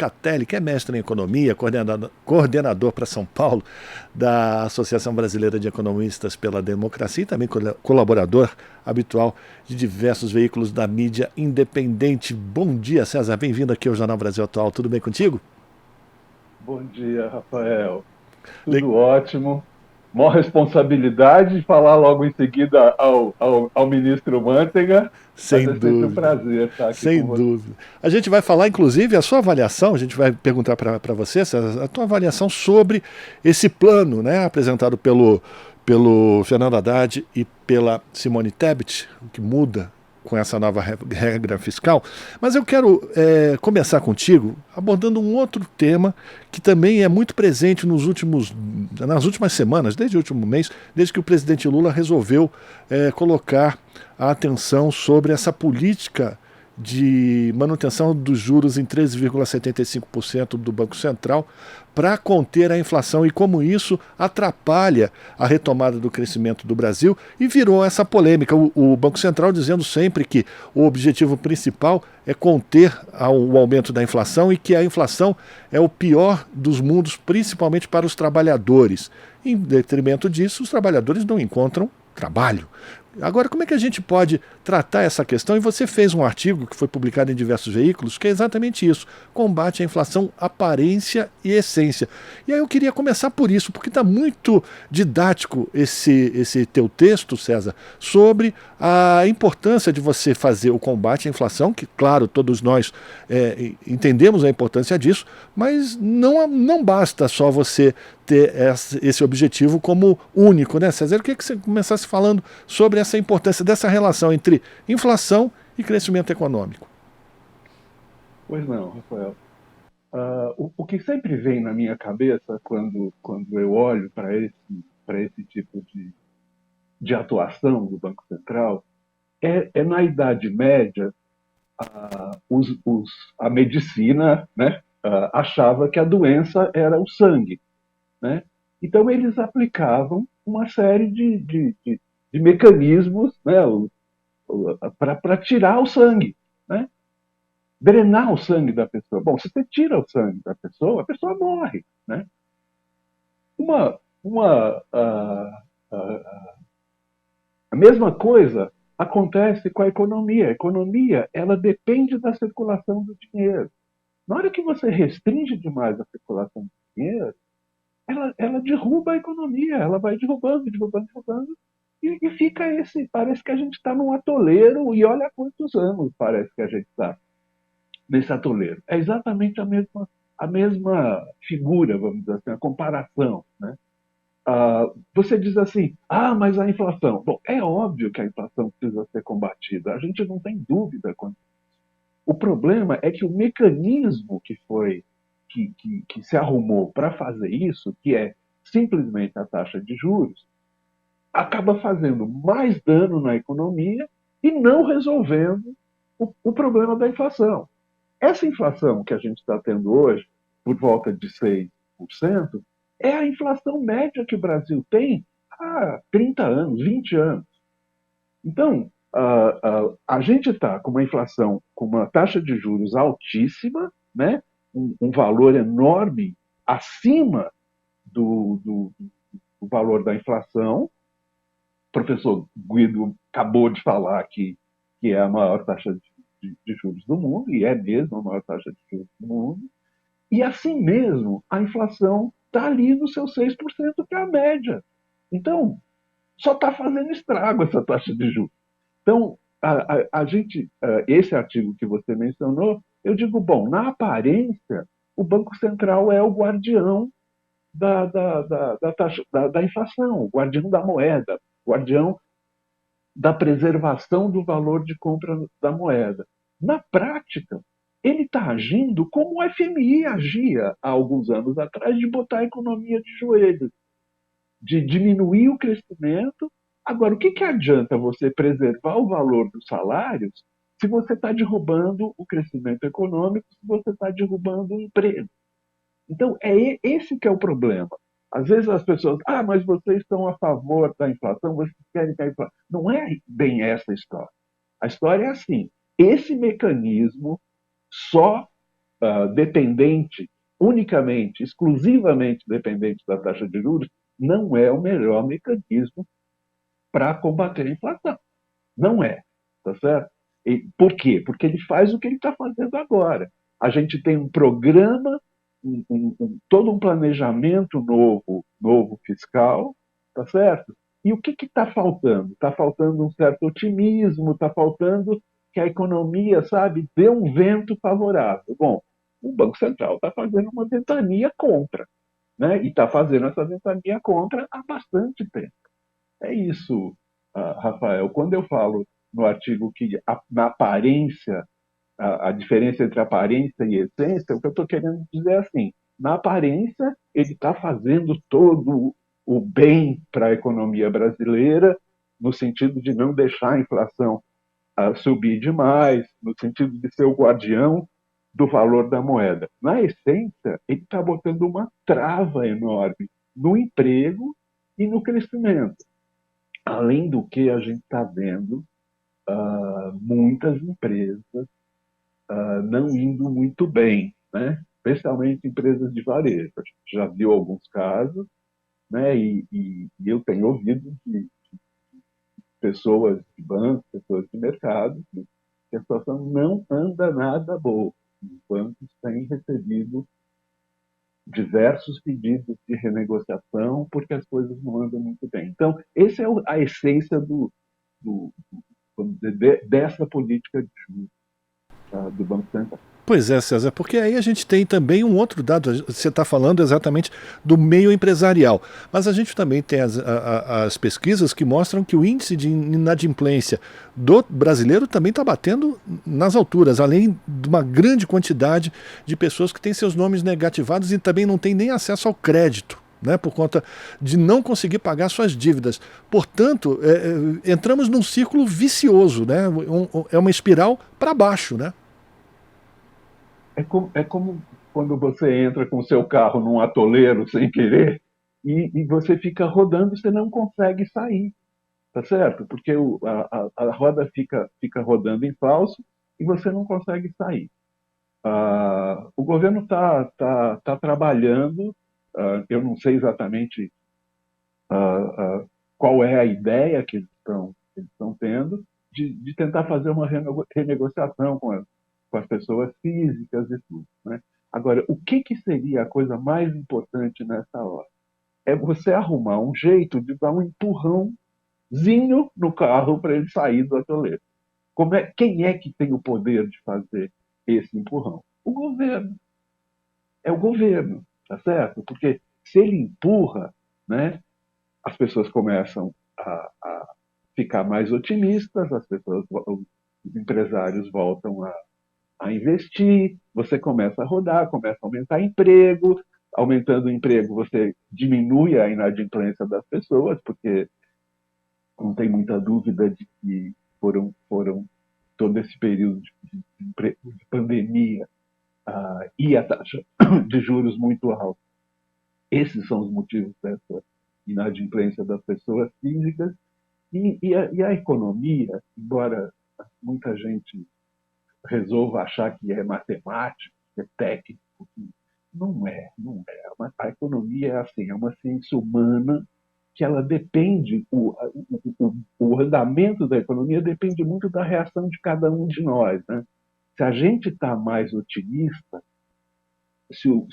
Locatelli, que é mestre em economia, coordenador para São Paulo da Associação Brasileira de Economistas pela Democracia e também colaborador habitual de diversos veículos da mídia independente. Bom dia, César. Bem-vindo aqui ao Jornal Brasil Atual. Tudo bem contigo? Bom dia, Rafael. Tudo ótimo. Maior responsabilidade de falar logo em seguida ao ministro Manteiga, mas Sem é sempre um dúvida. prazer estar aqui Sem com você. dúvida. A gente vai falar, inclusive, a sua avaliação, a gente vai perguntar para você, César, a tua avaliação sobre esse plano, né, apresentado pelo Fernando Haddad e pela Simone Tebet, que muda com essa nova regra fiscal. Mas eu quero começar contigo abordando um outro tema que também é muito presente nas últimas semanas, desde o último mês, desde que o presidente Lula resolveu colocar a atenção sobre essa política de manutenção dos juros em 13,75% do Banco Central para conter a inflação e como isso atrapalha a retomada do crescimento do Brasil e virou essa polêmica. O Banco Central dizendo sempre que o objetivo principal é conter o aumento da inflação e que a inflação é o pior dos mundos, principalmente para os trabalhadores. Em detrimento disso, os trabalhadores não encontram trabalho. Agora, como é que a gente pode tratar essa questão? E você fez um artigo que foi publicado em diversos veículos, que é exatamente isso: combate à inflação, aparência e essência. E aí eu queria começar por isso, porque está muito didático esse teu texto, César, sobre a importância de você fazer o combate à inflação, que, claro, todos nós entendemos a importância disso, mas não basta só você ter esse objetivo como único, né, César? Eu queria que você começasse falando sobre essa importância dessa relação entre inflação e crescimento econômico. Pois não, Rafael. O que sempre vem na minha cabeça quando eu olho para esse tipo de atuação do Banco Central é na Idade Média, a medicina, né, achava que a doença era o sangue. Né? Então, eles aplicavam uma série de mecanismos, né, para tirar o sangue, né? Drenar o sangue da pessoa. Bom, se você tira o sangue da pessoa, a pessoa morre. Né? Uma, uma, a mesma coisa acontece com a economia. A economia ela depende da circulação do dinheiro. Na hora que você restringe demais a circulação do dinheiro, ela derruba a economia, ela vai derrubando, derrubando, derrubando, e fica parece que a gente está num atoleiro, e olha há quantos anos parece que a gente está nesse atoleiro. É exatamente a mesma figura, vamos dizer assim, a comparação. Né? Você diz assim, mas a inflação. Bom, é óbvio que a inflação precisa ser combatida, a gente não tem dúvida quanto. O problema é que o mecanismo que se arrumou para fazer isso, que é simplesmente a taxa de juros, acaba fazendo mais dano na economia e não resolvendo o problema da inflação. Essa inflação que a gente está tendo hoje, por volta de 6%, é a inflação média que o Brasil tem há 30 anos, 20 anos. Então, a gente está com uma inflação, com uma taxa de juros altíssima, né? Um valor enorme acima do valor da inflação. O professor Guido acabou de falar que é a maior taxa de juros do mundo, e é mesmo a maior taxa de juros do mundo. E assim mesmo, a inflação está ali no seu 6%, que é a média. Então, só está fazendo estrago essa taxa de juros. Então, a gente, esse artigo que você mencionou, eu digo, bom, na aparência, o Banco Central é o guardião da inflação, o guardião da moeda, o guardião da preservação do valor de compra da moeda. Na prática, ele está agindo como o FMI agia há alguns anos atrás, de botar a economia de joelhos, de diminuir o crescimento. Agora, o que adianta você preservar o valor dos salários se você está derrubando o crescimento econômico, se você está derrubando o emprego? Então, é esse que é o problema. Às vezes as pessoas, mas vocês estão a favor da inflação, vocês querem que a inflação. Não é bem essa a história. A história é assim: esse mecanismo só dependente, unicamente, exclusivamente dependente da taxa de juros, não é o melhor mecanismo para combater a inflação. Não é, tá certo? E por quê? Porque ele faz o que ele está fazendo agora. A gente tem um programa, todo um planejamento novo fiscal, tá certo? E o que está faltando? Está faltando um certo otimismo, está faltando que a economia, sabe, dê um vento favorável. Bom, o Banco Central está fazendo uma ventania contra, né? E está fazendo essa ventania contra há bastante tempo. É isso, Rafael. Quando eu falo no artigo que na aparência, a diferença entre aparência e essência, o que eu estou querendo dizer é assim: na aparência, ele está fazendo todo o bem para a economia brasileira, no sentido de não deixar a inflação subir demais, no sentido de ser o guardião do valor da moeda. Na essência, ele está botando uma trava enorme no emprego e no crescimento. Além do que, a gente está vendo muitas empresas não indo muito bem, né? Especialmente empresas de varejo. A gente já viu alguns casos, né? E eu tenho ouvido de pessoas de bancos, pessoas de mercado, que a situação não anda nada boa. Os bancos têm recebido diversos pedidos de renegociação porque as coisas não andam muito bem. Então, essa é a essência vamos dizer, dessa política de juros do Banco Central. Pois é, César, porque aí a gente tem também um outro dado. Você está falando exatamente do meio empresarial, mas a gente também tem as pesquisas que mostram que o índice de inadimplência do brasileiro também está batendo nas alturas, além de uma grande quantidade de pessoas que têm seus nomes negativados e também não têm nem acesso ao crédito. Né, por conta de não conseguir pagar suas dívidas. Portanto, entramos num círculo vicioso, né, é uma espiral para baixo. Né? É como quando você entra com o seu carro num atoleiro sem querer e você fica rodando e você não consegue sair, tá certo? Porque a roda fica rodando em falso e você não consegue sair. O governo tá trabalhando, eu não sei exatamente qual é a ideia que eles estão tendo de tentar fazer uma renegociação com as pessoas físicas e tudo. Né? Agora, o que seria a coisa mais importante nessa hora? É você arrumar um jeito de dar um empurrãozinho no carro para ele sair do atoleiro. Quem é que tem o poder de fazer esse empurrão? O governo. É o governo, tá certo? Porque se ele empurra, né, as pessoas começam a ficar mais otimistas, os empresários voltam a investir, você começa a rodar, começa a aumentar emprego, aumentando o emprego você diminui a inadimplência das pessoas, porque não tem muita dúvida de que foram todo esse período de pandemia e a taxa de juros muito alta. Esses são os motivos dessa inadimplência das pessoas físicas e a economia, embora muita gente resolva achar que é matemático, que é técnico, não é. A economia é assim, é uma ciência humana que ela depende, o andamento da economia depende muito da reação de cada um de nós. Né? Se a gente está mais otimista, se o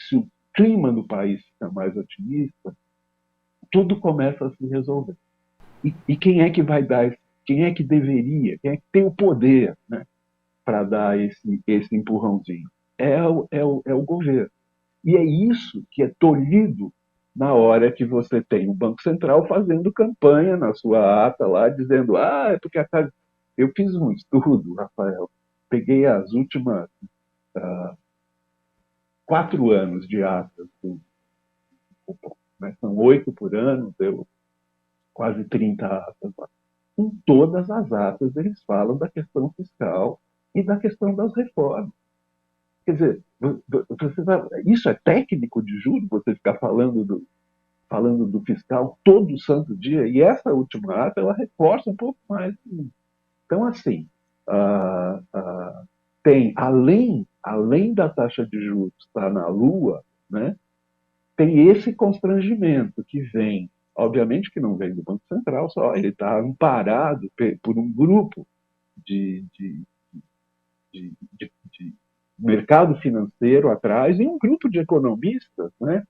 clima no país fica mais otimista, tudo começa a se resolver. E quem é que vai dar, quem é que deveria, quem é que tem o poder, né, para dar esse empurrãozinho? É o governo. E é isso que é tolhido na hora que você tem o Banco Central fazendo campanha na sua ata lá, dizendo, é porque a casa... Eu fiz um estudo, Rafael, peguei as últimas 4 anos de atas do cupom, né? São 8 por ano, deu quase 30 atas lá. Em todas as atas eles falam da questão fiscal e da questão das reformas. Quer dizer, isso é técnico de juros, você ficar falando do fiscal todo santo dia, e essa última ata ela reforça um pouco mais. Então, assim, tem, além além da taxa de juros estar na lua, né, tem esse constrangimento que vem, obviamente que não vem do Banco Central só, ele está amparado por um grupo de mercado financeiro atrás e um grupo de economistas, né,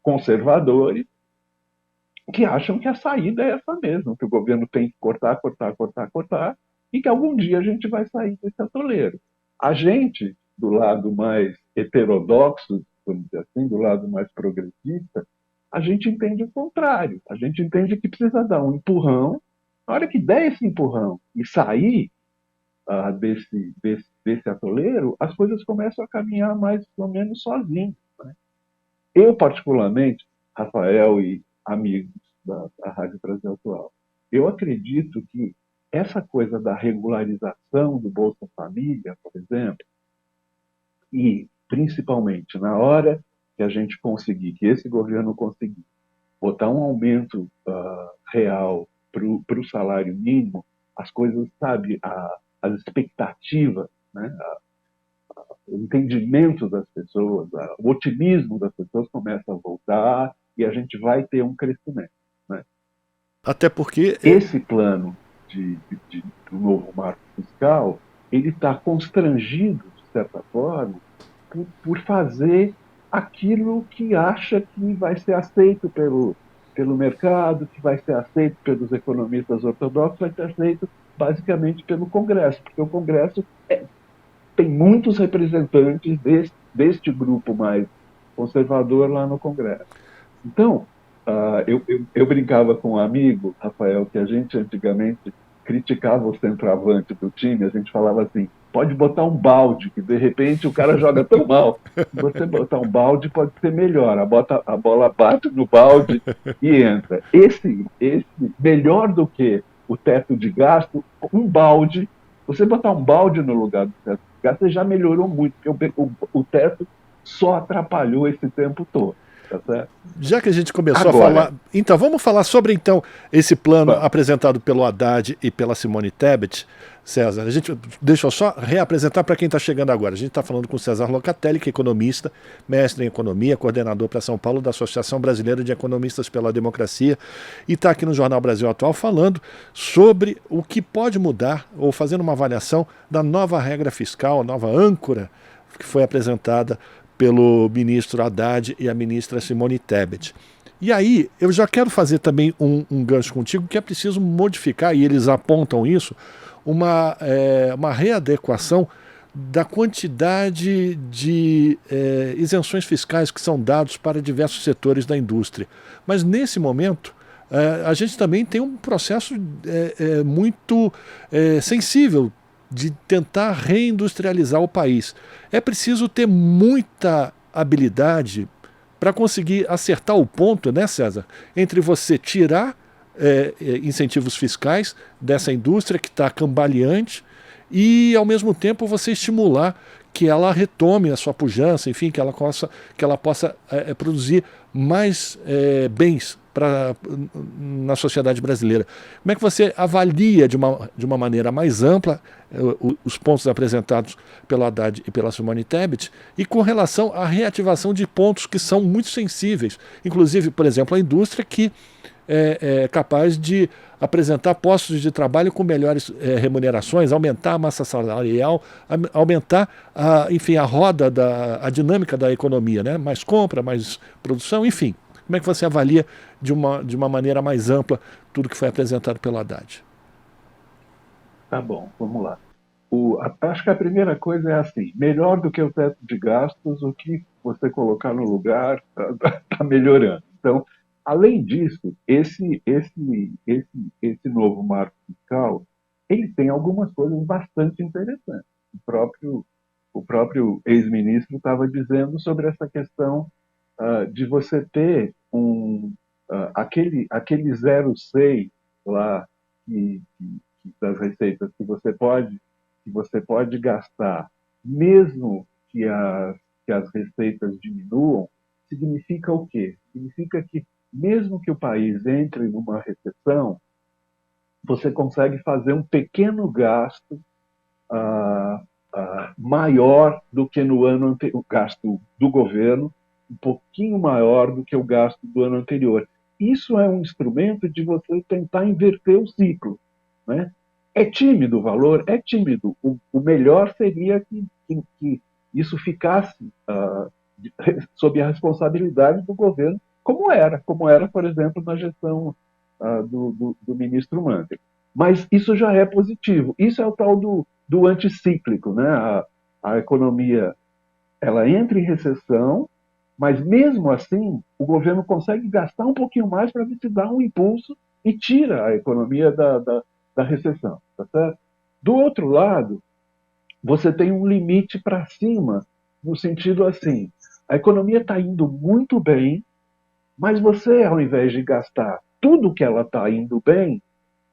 conservadores, que acham que a saída é essa mesmo, que o governo tem que cortar, cortar, cortar, cortar, e que algum dia a gente vai sair desse atoleiro. A gente, do lado mais heterodoxo, vamos dizer assim, do lado mais progressista, a gente entende o contrário. A gente entende que precisa dar um empurrão. Na hora que der esse empurrão e sair desse atoleiro, as coisas começam a caminhar mais ou menos sozinhas. Né? Eu, particularmente, Rafael e amigos da Rádio Brasil Atual, eu acredito que essa coisa da regularização do Bolsa Família, por exemplo, e principalmente na hora que a gente conseguir, que esse governo conseguir, botar um aumento real para o salário mínimo, as coisas, sabe, as expectativas, né, o entendimento das pessoas, o otimismo das pessoas começa a voltar e a gente vai ter um crescimento. Né? Até porque Esse plano do novo marco fiscal, ele está constrangido, de certa forma, por fazer aquilo que acha que vai ser aceito pelo mercado, que vai ser aceito pelos economistas ortodoxos, vai ser aceito basicamente pelo Congresso, porque o Congresso tem muitos representantes deste grupo mais conservador lá no Congresso. Então, eu brincava com um amigo, Rafael, que a gente antigamente criticava o centroavante do time, a gente falava assim, pode botar um balde, que de repente o cara joga tão mal, se você botar um balde pode ser melhor, a bola bate no balde e entra. Esse melhor do que o teto de gasto, um balde, você botar um balde no lugar do teto de gasto, já melhorou muito, porque o teto só atrapalhou esse tempo todo. Tá certo? Já que a gente começou Agora, a falar, então vamos falar sobre esse plano apresentado pelo Haddad e pela Simone Tebet, César. Deixa eu só reapresentar para quem está chegando agora. A gente está falando com o César Locatelli, que é economista, mestre em economia, coordenador para São Paulo da Associação Brasileira de Economistas pela Democracia, e está aqui no Jornal Brasil Atual falando sobre o que pode mudar, ou fazendo uma avaliação da nova regra fiscal, a nova âncora que foi apresentada pelo ministro Haddad e a ministra Simone Tebet. E aí, eu já quero fazer também um gancho contigo, que é preciso modificar, e eles apontam isso, uma readequação da quantidade de isenções fiscais que são dados para diversos setores da indústria. Mas nesse momento, a gente também tem um processo muito sensível de tentar reindustrializar o país. É preciso ter muita habilidade para conseguir acertar o ponto, né, César, entre você tirar incentivos fiscais dessa indústria que está cambaleante e, ao mesmo tempo, você estimular que ela retome a sua pujança, enfim, que ela possa produzir mais bens na sociedade brasileira. Como é que você avalia de uma maneira mais ampla os pontos apresentados pelo Haddad e pela Simone Tebet e com relação à reativação de pontos que são muito sensíveis, inclusive, por exemplo, a indústria que é capaz de apresentar postos de trabalho com melhores remunerações, aumentar a massa salarial, aumentar enfim, a roda, a dinâmica da economia, né? Mais compra, mais produção, enfim. Como é que você avalia de uma maneira mais ampla tudo que foi apresentado pelo Haddad? Tá bom, vamos lá. Acho que a primeira coisa é assim, melhor do que o teto de gastos, o que você colocar no lugar está melhorando. Então, além disso, esse novo marco fiscal, ele tem algumas coisas bastante interessantes. O próprio ex-ministro estava dizendo sobre essa questão de você ter aquele 0,6 lá das receitas que você pode gastar, mesmo que as receitas diminuam, significa o quê? Significa que mesmo que o país entre numa recessão, você consegue fazer um pequeno gasto maior do que no ano anterior, o gasto do governo, um pouquinho maior do que o gasto do ano anterior. Isso é um instrumento de você tentar inverter o ciclo, né? É tímido o valor? É tímido. O melhor seria que isso ficasse sob a responsabilidade do governo, como era, por exemplo, na gestão do ministro Mandetta. Mas isso já é positivo. Isso é o tal do anticíclico, né? A economia ela entra em recessão, mas mesmo assim o governo consegue gastar um pouquinho mais para te dar um impulso e tira a economia da recessão, tá certo? Do outro lado, você tem um limite para cima, no sentido assim, a economia está indo muito bem, mas você, ao invés de gastar tudo que ela está indo bem,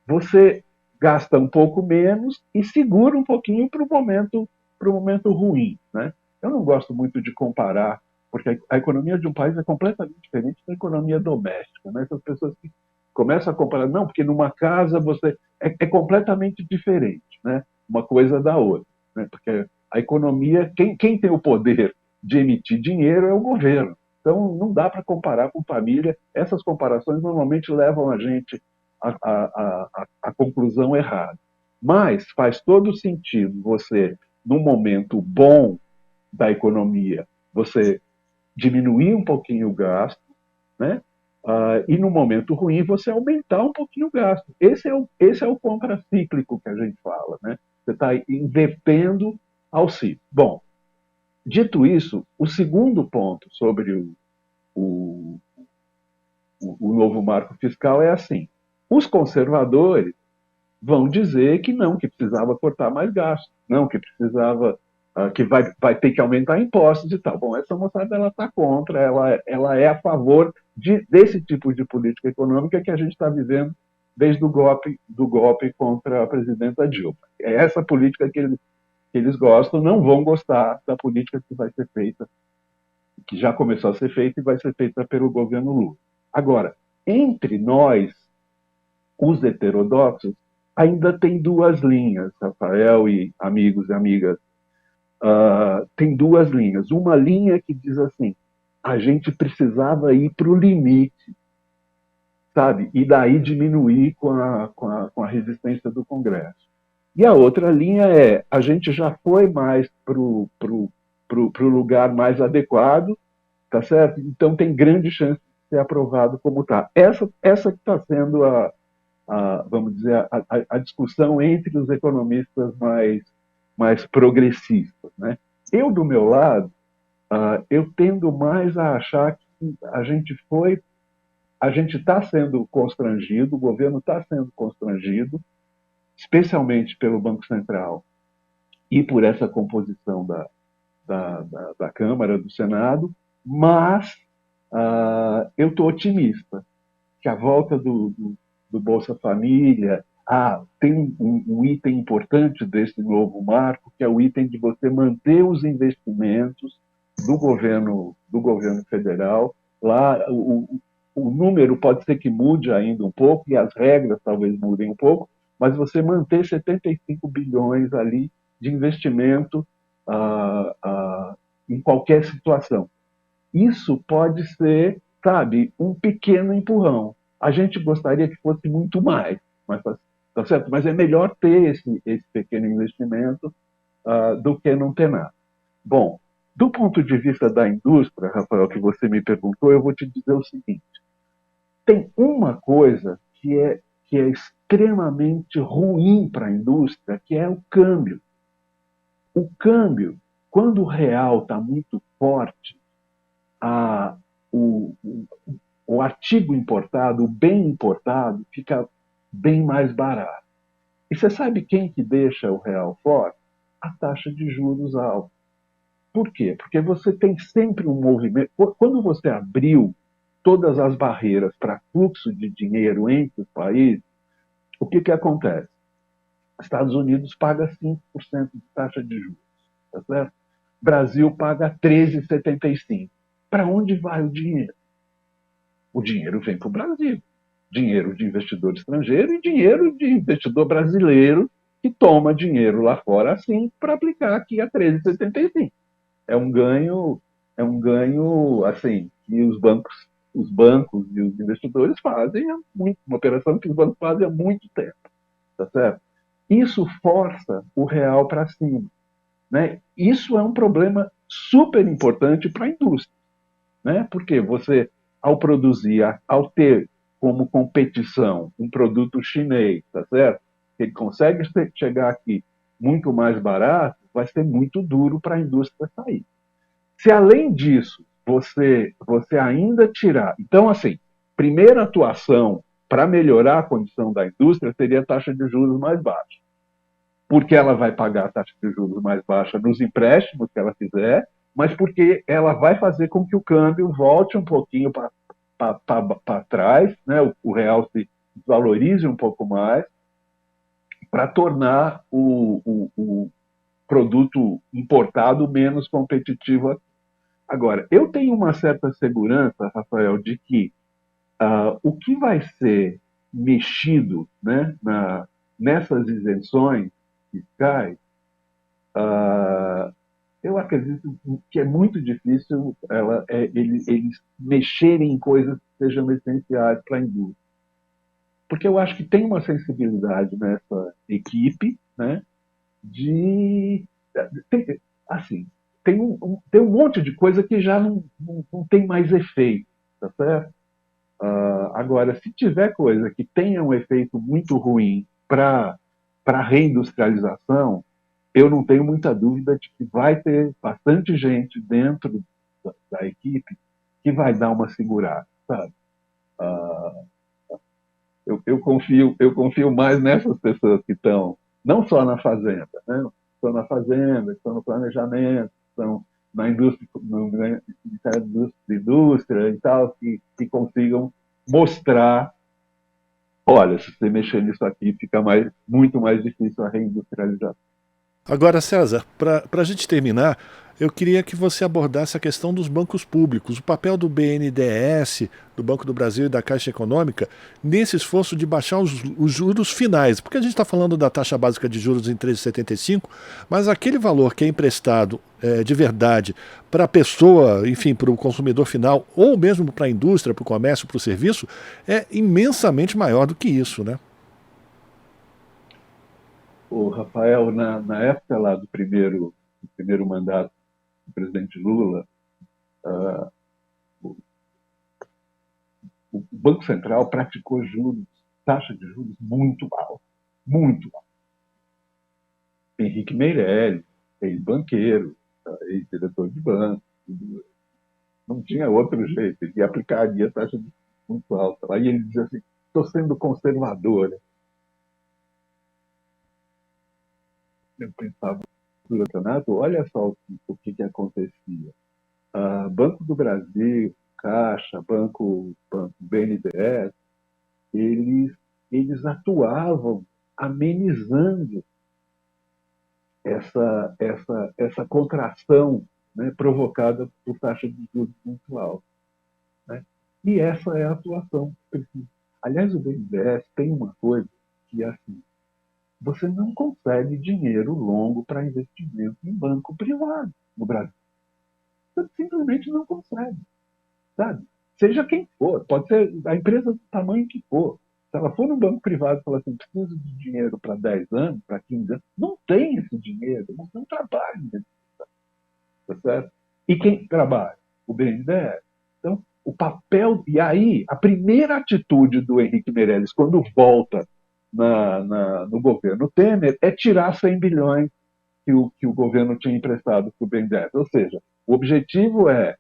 você gasta um pouco menos e segura um pouquinho para o momento ruim, né? Eu não gosto muito de comparar, porque a economia de um país é completamente diferente da economia doméstica, né? Essas pessoas que começam a comparar, não, porque numa casa você é completamente diferente, né? Uma coisa da outra, né? Porque a economia, quem tem o poder de emitir dinheiro é o governo. Então não dá para comparar com família. Essas comparações normalmente levam a gente a conclusão errada. Mas faz todo sentido você, num momento bom da economia, você diminuir um pouquinho o gasto, né? E no momento ruim você aumentar um pouquinho o gasto. Esse é o contracíclico que a gente fala, né? Você está invertendo ao ciclo. Bom, dito isso, o segundo ponto sobre o, o novo marco fiscal é assim: os conservadores vão dizer que não, que precisava cortar mais gastos, não, que precisava, que vai ter que aumentar impostos e tal. Bom, essa moçada ela está contra, ela é a favor desse tipo de política econômica que a gente está vivendo desde o golpe contra a presidenta Dilma. É essa política que eles gostam, não vão gostar da política que vai ser feita, que já começou a ser feita e vai ser feita pelo governo Lula. Agora, entre nós, os heterodoxos, ainda tem duas linhas, Rafael e amigos e amigas. Tem duas linhas. Uma linha que diz assim: a gente precisava ir para o limite, sabe? E daí diminuir com a resistência do Congresso. E a outra linha é: a gente já foi mais para o lugar mais adequado, tá certo? Então tem grande chance de ser aprovado como está. Essa que está sendo vamos dizer, a discussão entre os economistas mais progressistas, né? Eu, do meu lado, eu tendo mais a achar que a gente está sendo constrangido, o governo está sendo constrangido, especialmente pelo Banco Central e por essa composição da Câmara, do Senado, mas eu estou otimista que a volta do Bolsa Família, tem um item importante desse novo marco, que é o item de você manter os investimentos do governo federal. Lá, o número pode ser que mude ainda um pouco, e as regras talvez mudem um pouco, mas você manter 75 bilhões ali de investimento em qualquer situação. Isso pode ser, sabe, um pequeno empurrão. A gente gostaria que fosse muito mais, mas tá certo? Mas é melhor ter esse pequeno investimento do que não ter nada. Bom, do ponto de vista da indústria, Rafael, que você me perguntou, eu vou te dizer o seguinte: tem uma coisa que é extremamente ruim para a indústria, que é o câmbio. O câmbio, quando o real está muito forte, a, o, o artigo importado, o bem importado, fica bem mais barato. E você sabe quem que deixa o real forte? A taxa de juros alta. Por quê? Porque você tem sempre um movimento. Quando você abriu todas as barreiras para fluxo de dinheiro entre os países, o que acontece? Estados Unidos paga 5% de taxa de juros, tá certo? Brasil paga 13,75%. Para onde vai o dinheiro? O dinheiro vem para o Brasil. Dinheiro de investidor estrangeiro e dinheiro de investidor brasileiro que toma dinheiro lá fora assim para aplicar aqui a 13,75. É um ganho assim que os bancos e os investidores fazem há muito, uma operação que os bancos fazem há muito tempo, tá certo? Isso força o real para cima, né? Isso é um problema super importante para a indústria, né? Porque você, ao produzir, ao ter como competição um produto chinês, tá certo? Ele consegue chegar aqui muito mais barato, vai ser muito duro para a indústria sair. Se além disso você ainda tirar, então assim, primeira atuação para melhorar a condição da indústria seria a taxa de juros mais baixa, porque ela vai pagar a taxa de juros mais baixa nos empréstimos que ela fizer, mas porque ela vai fazer com que o câmbio volte um pouquinho para trás, né? O real se valorize um pouco mais, para tornar o produto importado menos competitivo. Agora, eu tenho uma certa segurança, Rafael, de que o que vai ser mexido, né, nessas isenções fiscais, eu acredito que é muito difícil eles mexerem em coisas que sejam essenciais para a indústria. Porque eu acho que tem uma sensibilidade nessa equipe, né, de. Tem, assim, tem um monte de coisa que já não tem mais efeito, tá certo? Agora, se tiver coisa que tenha um efeito muito ruim para a reindustrialização, eu não tenho muita dúvida de que vai ter bastante gente dentro da equipe que vai dar uma segurada, sabe? Eu confio mais nessas pessoas que estão, não só na fazenda, né? Estão na fazenda, estão no planejamento, estão na indústria, no Ministério da Indústria e tal, que consigam mostrar, olha, se você mexer nisso aqui, fica muito mais difícil a reindustrialização. Agora, César, para a gente terminar, eu queria que você abordasse a questão dos bancos públicos, o papel do BNDES, do Banco do Brasil e da Caixa Econômica, nesse esforço de baixar os juros finais. Porque a gente está falando da taxa básica de juros em 13,75, mas aquele valor que é emprestado de verdade para a pessoa, enfim, para o consumidor final, ou mesmo para a indústria, para o comércio, para o serviço, é imensamente maior do que isso, né? O Rafael, na época lá do primeiro mandato do presidente Lula, o Banco Central praticou taxa de juros muito alta, muito alta. Henrique Meirelles, ex-banqueiro, ex-diretor de banco, não tinha outro jeito, ele aplicaria taxa de juros muito alta. Aí ele dizia assim, estou sendo conservador. Eu pensava, Renato, olha só o que acontecia. Banco do Brasil, Caixa, Banco BNDES, eles, eles atuavam amenizando essa contração, né, provocada por taxa de juros muito alta. Né? E essa é a atuação que precisa. Aliás, o BNDES tem uma coisa que é assim, você não consegue dinheiro longo para investimento em banco privado no Brasil. Você simplesmente não consegue, sabe? Seja quem for, pode ser a empresa do tamanho que for. Se ela for no banco privado e falar assim, preciso de dinheiro para 10 anos, para 15 anos, não tem esse dinheiro, não trabalha, tá certo? E quem trabalha? O BNDES. Então, o papel. E aí, a primeira atitude do Henrique Meirelles, quando volta no governo Temer, é tirar 100 bilhões que o governo tinha emprestado para o BNDES. Ou seja, o objetivo é,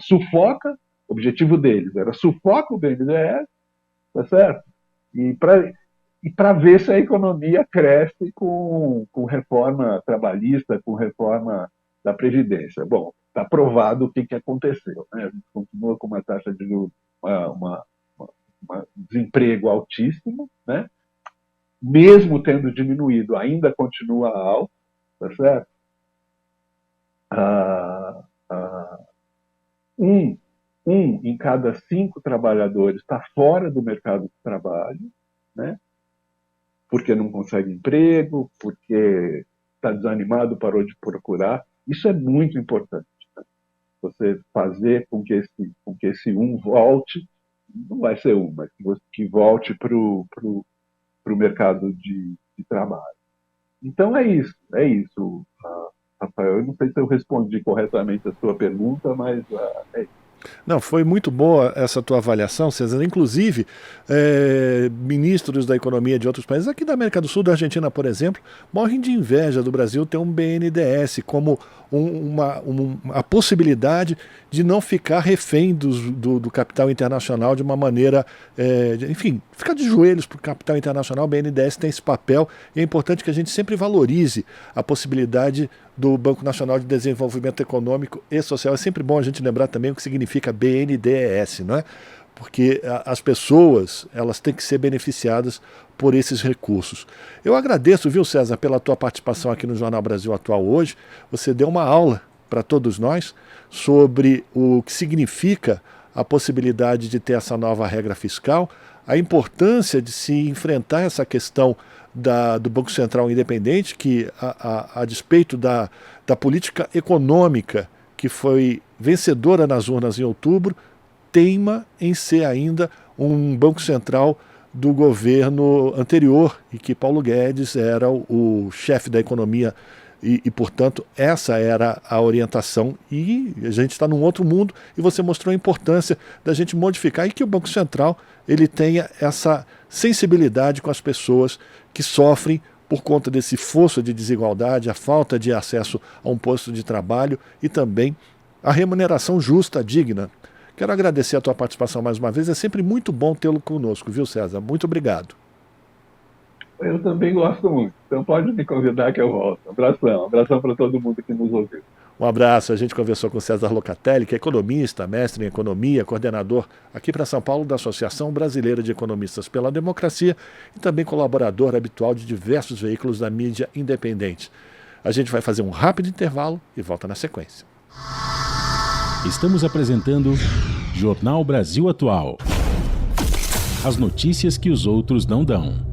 sufoca, o objetivo deles era sufoca o BNDES, tá certo? E para ver se a economia cresce com reforma trabalhista, com reforma da Previdência. Bom, está provado o que aconteceu. Né? A gente continua com uma taxa de juros, desemprego altíssimo, né? Mesmo tendo diminuído, ainda continua alto, tá certo? Ah, ah, um, um em cada 5 trabalhadores está fora do mercado de trabalho, né? porque não consegue emprego, porque está desanimado, parou de procurar. Isso é muito importante. Né? Você fazer com que esse um volte, não vai ser um, mas que volte para o mercado de trabalho. Então é isso, Rafael. Eu não sei se eu respondi corretamente a sua pergunta, mas é isso. Não, foi muito boa essa tua avaliação, César. Inclusive, ministros da economia de outros países, aqui da América do Sul, da Argentina, por exemplo, morrem de inveja do Brasil ter um BNDES como a possibilidade de não ficar refém do capital internacional de uma maneira, enfim, ficar de joelhos para o capital internacional. O BNDES tem esse papel e é importante que a gente sempre valorize a possibilidade do Banco Nacional de Desenvolvimento Econômico e Social. É sempre bom a gente lembrar também o que significa BNDES, não é? Porque as pessoas, elas têm que ser beneficiadas por esses recursos. Eu agradeço, viu, César, pela tua participação aqui no Jornal Brasil Atual hoje. Você deu uma aula para todos nós sobre o que significa a possibilidade de ter essa nova regra fiscal, a importância de se enfrentar essa questão do Banco Central independente, que, a despeito da política econômica que foi vencedora nas urnas em outubro, teima em ser ainda um Banco Central do governo anterior, e que Paulo Guedes era o chefe da economia e, portanto, essa era a orientação. E a gente está num outro mundo, e você mostrou a importância da gente modificar e que o Banco Central ele tenha essa sensibilidade com as pessoas que sofrem por conta desse fosso de desigualdade, a falta de acesso a um posto de trabalho e também a remuneração justa, digna. Quero agradecer a tua participação mais uma vez, é sempre muito bom tê-lo conosco, viu, César? Muito obrigado. Eu também gosto muito, então pode me convidar que eu volto. Um abração para todo mundo que nos ouviu. Um abraço, a gente conversou com César Locatelli, que é economista, mestre em economia, coordenador aqui para São Paulo da Associação Brasileira de Economistas pela Democracia e também colaborador habitual de diversos veículos da mídia independente. A gente vai fazer um rápido intervalo e volta na sequência. Estamos apresentando Jornal Brasil Atual. As notícias que os outros não dão.